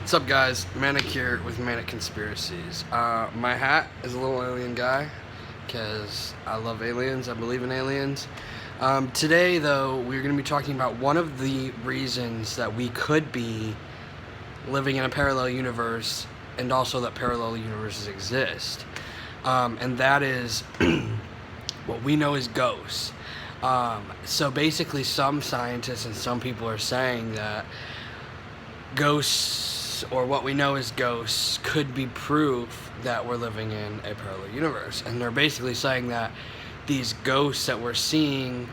What's up, guys? Manic here with Manic Conspiracies. My hat is a little alien guy because I love aliens. I believe in aliens. Today, though, we're going to be talking about one of the reasons that we could be living in a parallel universe and also that parallel universes exist. And that is what we know as ghosts. So basically, some scientists and some people are saying that ghosts, or what we know as ghosts, could be proof that we're living in a parallel universe. And they're basically saying that these ghosts that we're seeing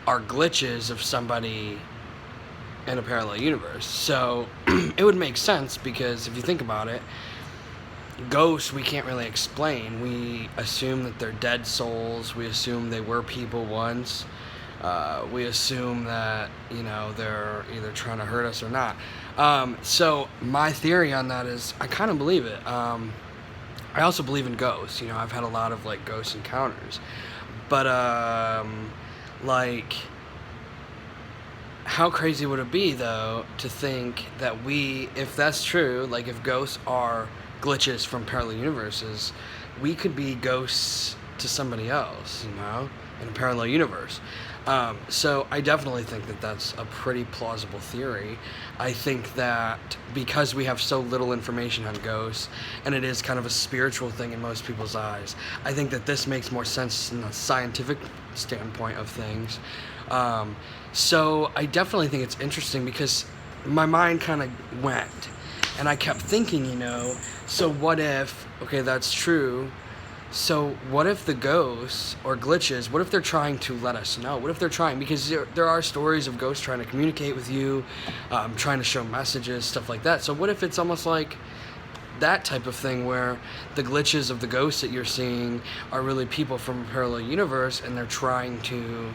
are glitches of somebody in a parallel universe. So it would make sense, because if you think about it, ghosts we can't really explain. We assume that they're dead souls. We assume they were people once. We assume that, they're either trying to hurt us or not. So my theory on that is I kind of believe it. I also believe in ghosts. I've had a lot of ghost encounters. But how crazy would it be, though, to think that if that's true, if ghosts are glitches from parallel universes, we could be ghosts to somebody else, in a parallel universe. So I definitely think that that's a pretty plausible theory. I think that because we have so little information on ghosts, and it is kind of a spiritual thing in most people's eyes, I think that this makes more sense in a scientific standpoint of things. So I definitely think it's interesting, because my mind kind of went, and I kept thinking, so what if, okay, that's true, so what if the ghosts or glitches, what if they're trying to let us know? What if they're trying, because there are stories of ghosts trying to communicate with you, trying to show messages, stuff like that. So what if it's almost like that type of thing, where the glitches of the ghosts that you're seeing are really people from a parallel universe, and they're trying to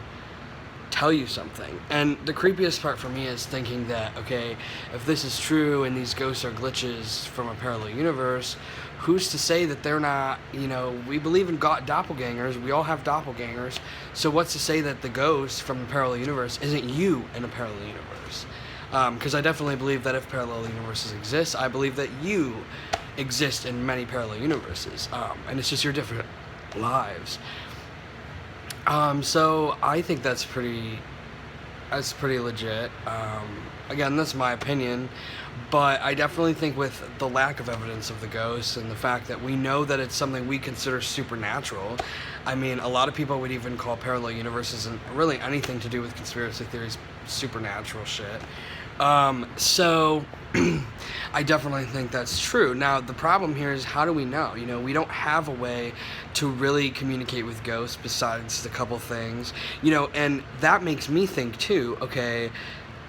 tell you something? And the creepiest part for me is thinking that, okay, if this is true and these ghosts are glitches from a parallel universe, who's to say that they're not, we believe in doppelgangers, we all have doppelgangers, so what's to say that the ghost from a parallel universe isn't you in a parallel universe? Because I definitely believe that if parallel universes exist, I believe that you exist in many parallel universes, and it's just your different lives. So I think that's pretty legit. Again, that's my opinion, but I definitely think with the lack of evidence of the ghosts and the fact that we know that it's something we consider supernatural, I mean, a lot of people would even call parallel universes and really anything to do with conspiracy theories supernatural shit. So I definitely think that's true. Now, the problem here is, how do we know? We don't have a way to really communicate with ghosts besides the couple things, and that makes me think too, okay,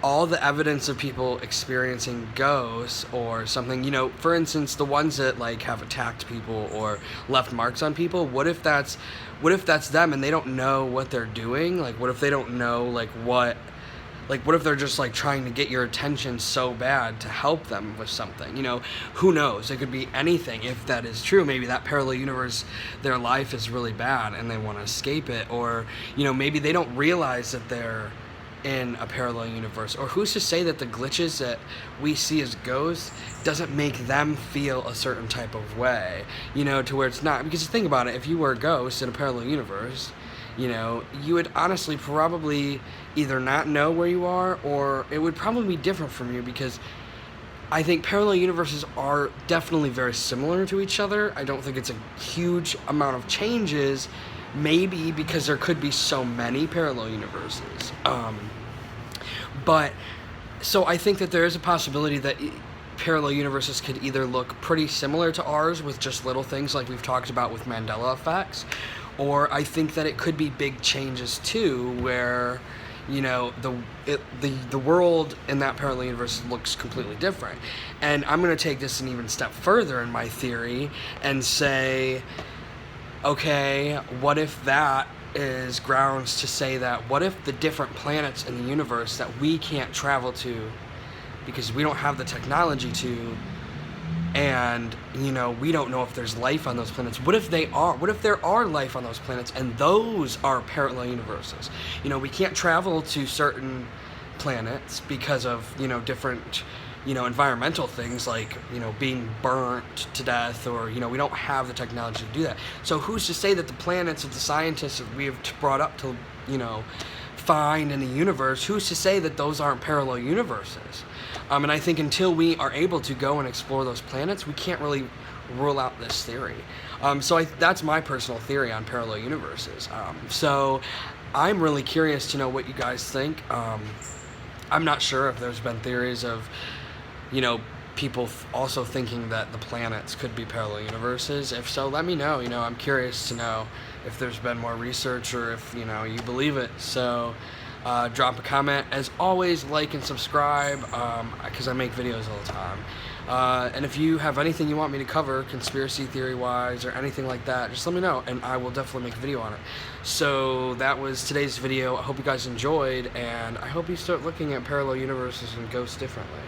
all the evidence of people experiencing ghosts or something, for instance, the ones that have attacked people or left marks on people, what if that's them and they don't know what they're doing? What if they don't know what if they're just trying to get your attention so bad to help them with something? Who knows? It could be anything. If that is true, maybe that parallel universe, their life is really bad and they want to escape it, or maybe they don't realize that they're in a parallel universe. Or who's to say that the glitches that we see as ghosts doesn't make them feel a certain type of way, to where it's not? Because think about it, if you were a ghost in a parallel universe, you would honestly probably either not know where you are, or it would probably be different from you, because I think parallel universes are definitely very similar to each other. I don't think it's a huge amount of changes, maybe because there could be so many parallel universes. But so I think that there is a possibility that parallel universes could either look pretty similar to ours with just little things like we've talked about with Mandela effects, or I think that it could be big changes too, where the world in that parallel universe looks completely different. And I'm going to take this an even step further in my theory and say, okay, what if that is grounds to say that, what if the different planets in the universe that we can't travel to because we don't have the technology to, and we don't know if there's life on those planets, what if there are life on those planets, and those are parallel universes? We can't travel to certain planets because of different environmental things like, being burnt to death, or, we don't have the technology to do that. So who's to say that the planets that the scientists that we have brought up to, find in the universe, who's to say that those aren't parallel universes? And I think until we are able to go and explore those planets, we can't really rule out this theory. So that's my personal theory on parallel universes. So I'm really curious to know what you guys think. I'm not sure if there's been theories of, people also thinking that the planets could be parallel universes. If so, let me know. I'm curious to know if there's been more research, or if, you believe it. So drop a comment. As always, like and subscribe, because I make videos all the time. And if you have anything you want me to cover, conspiracy theory-wise, or anything like that, just let me know, and I will definitely make a video on it. So that was today's video. I hope you guys enjoyed, and I hope you start looking at parallel universes and ghosts differently.